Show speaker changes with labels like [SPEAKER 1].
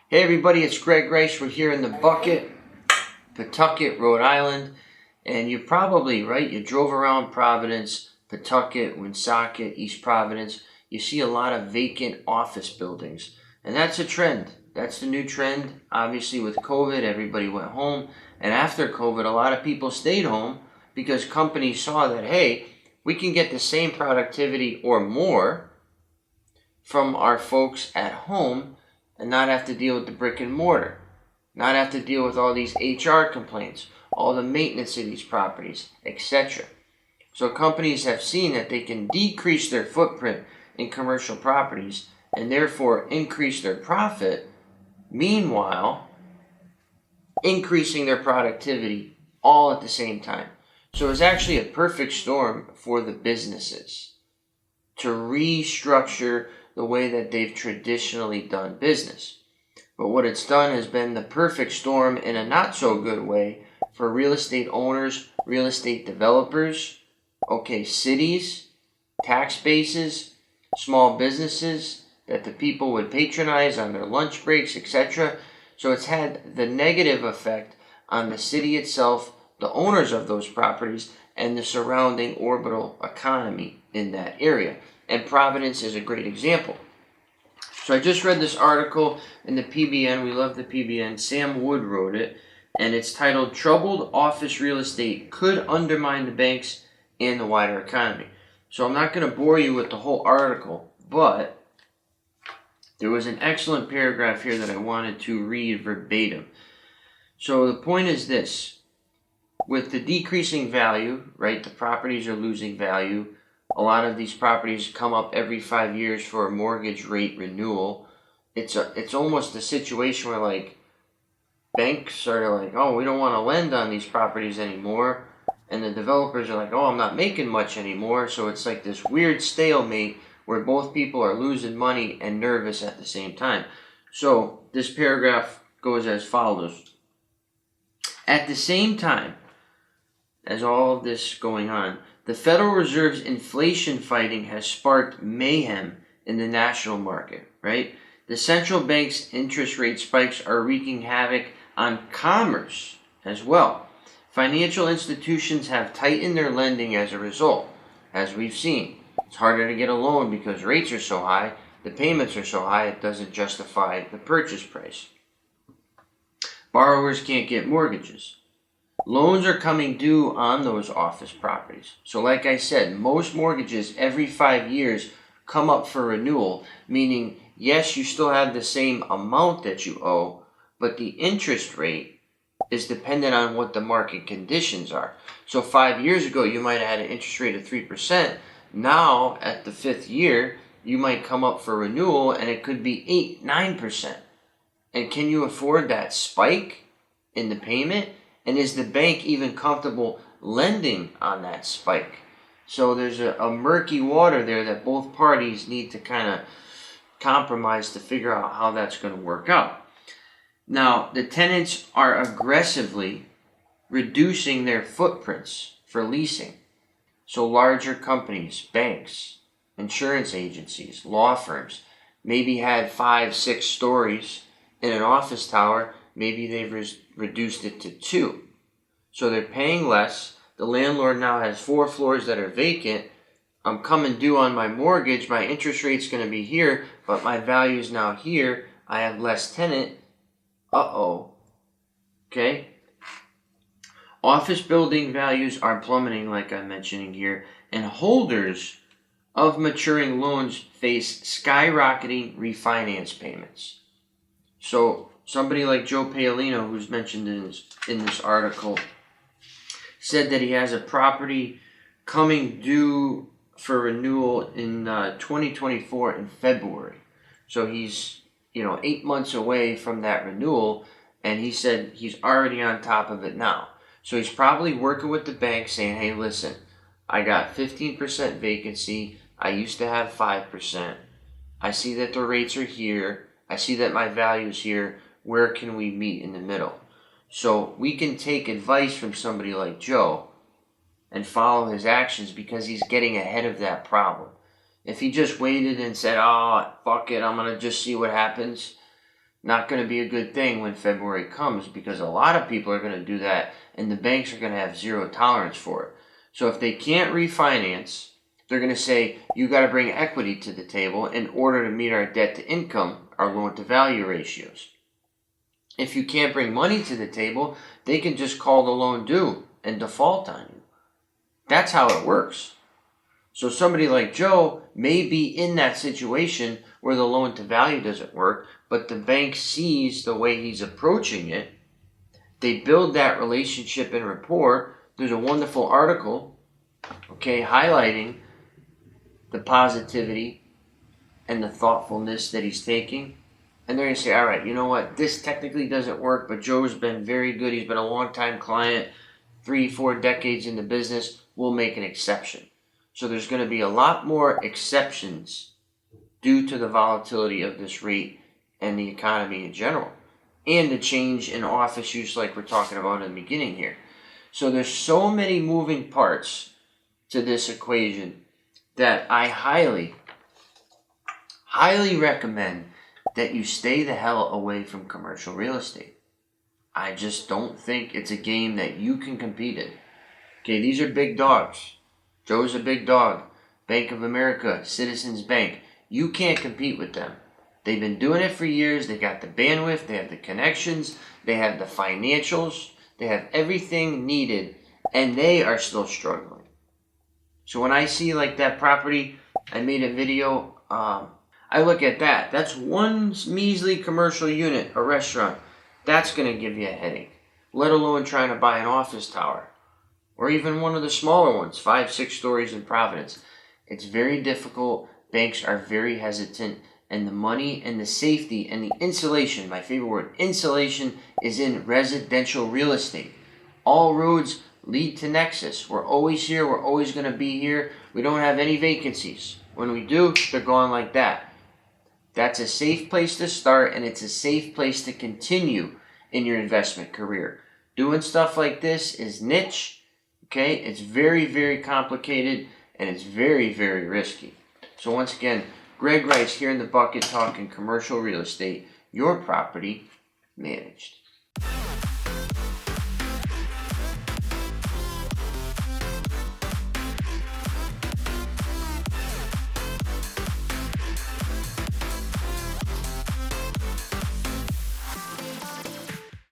[SPEAKER 1] Hey everybody, it's Greg Rice. We're here in the Bucket, Pawtucket, Rhode Island. And you're probably, right, you drove around Providence, Pawtucket, Woonsocket, East Providence. You see a lot of vacant office buildings. And that's a trend. That's the new trend. Obviously with COVID, everybody went home. And after COVID, a lot of people stayed home because companies saw that, hey, we can get the same productivity or more from our folks at home and not have to deal with the brick and mortar, not have to deal with all these HR complaints, all the maintenance of these properties, etc. So companies have seen that they can decrease their footprint in commercial properties and therefore increase their profit, meanwhile increasing their productivity all at the same time. So it's actually a perfect storm for the businesses to restructure the way that they've traditionally done business. But what it's done has been the perfect storm in a not so good way for real estate owners, real estate developers, cities, tax bases, small businesses that the people would patronize on their lunch breaks, etc. So it's had the negative effect on the city itself, the owners of those properties, and the surrounding orbital economy in that area. And Providence is a great example. So I just read this article in the PBN. We love the PBN. Sam Wood wrote it, and it's titled, Troubled Office Real Estate Could Undermine the Banks and the Wider Economy. So I'm not going to bore you with the whole article, but there was an excellent paragraph here that I wanted to read verbatim. So the point is this. With the decreasing value, right, the properties are losing value. A lot of these properties come up every 5 years for a mortgage rate renewal. It's almost a situation where like banks are like, oh, we don't want to lend on these properties anymore. And the developers are like, oh, I'm not making much anymore. So it's like this weird stalemate where both people are losing money and nervous at the same time. So this paragraph goes as follows. At the same time as all of this going on, the Federal Reserve's inflation fighting has sparked mayhem in the national market, right? The central bank's interest rate spikes are wreaking havoc on commerce as well. Financial institutions have tightened their lending as a result, as we've seen. It's harder to get a loan because rates are so high, the payments are so high, it doesn't justify the purchase price. Borrowers can't get mortgages. Loans are coming due on those office properties. So like I said, most mortgages every 5 years come up for renewal, meaning yes, you still have the same amount that you owe, but the interest rate is dependent on what the market conditions are. So 5 years ago, you might have had an interest rate of 3%. Now, at the 5th year, you might come up for renewal and it could be 8, 9%. And can you afford that spike in the payment? And is the bank even comfortable lending on that spike? So there's a murky water there that both parties need to kind of compromise to figure out how that's going to work out. Now, the tenants are aggressively reducing their footprints for leasing. So larger companies, banks, insurance agencies, law firms, maybe had 5, 6 stories in an office tower. Maybe they've reduced it to 2. So they're paying less. The landlord now has 4 floors that are vacant. I'm coming due on my mortgage. My interest rate's going to be here, but my value is now here. I have less tenant. Okay? Office building values are plummeting, like I'm mentioning here, and holders of maturing loans face skyrocketing refinance payments. So somebody like Joe Paolino, who's mentioned in this article, said that he has a property coming due for renewal in 2024 in February. So he's 8 months away from that renewal, and he said he's already on top of it now. So he's probably working with the bank saying, hey, listen, I got 15% vacancy. I used to have 5%. I see that the rates are here. I see that my value is here. Where can we meet in the middle? So we can take advice from somebody like Joe and follow his actions because he's getting ahead of that problem. If he just waited and said, oh, fuck it, I'm going to just see what happens, Not going to be a good thing when February comes, because a lot of people are going to do that and the banks are going to have zero tolerance for it. So if they can't refinance, they're going to say, you got to bring equity to the table in order to meet our debt to income, our loan to value ratios. If you can't bring money to the table, they can just call the loan due and default on you. That's how it works. So somebody like Joe may be in that situation where the loan to value doesn't work, but the bank sees the way he's approaching it. They build that relationship and rapport. There's a wonderful article, highlighting the positivity and the thoughtfulness that he's taking. And they're going to say, all right, you know what? This technically doesn't work, but Joe's been very good. He's been a long-time client, 3-4 decades in the business. We'll make an exception. So there's going to be a lot more exceptions due to the volatility of this rate and the economy in general, and the change in office use like we're talking about in the beginning here. So there's so many moving parts to this equation that I highly recommend that you stay the hell away from commercial real estate. I just don't think it's a game that you can compete in. These are big dogs. Joe's a big dog. Bank of America, Citizens Bank. You can't compete with them. They've been doing it for years. They got the bandwidth. They have the connections. They have the financials. They have everything needed. And they are still struggling. So when I see like that property, I made a video. I look at that. That's one measly commercial unit, a restaurant. That's going to give you a headache. Let alone trying to buy an office tower. Or even one of the smaller ones, 5-6 stories in Providence. It's very difficult. Banks are very hesitant. And the money and the safety and the insulation, my favorite word, insulation, is in residential real estate. All roads lead to Nexus. We're always here. We're always going to be here. We don't have any vacancies. When we do, they're gone like that. That's a safe place to start, and it's a safe place to continue in your investment career. Doing stuff like this is niche. It's very, very complicated, and it's very, very risky. So once again, Greg Rice here in the bucket talking commercial real estate, your property managed.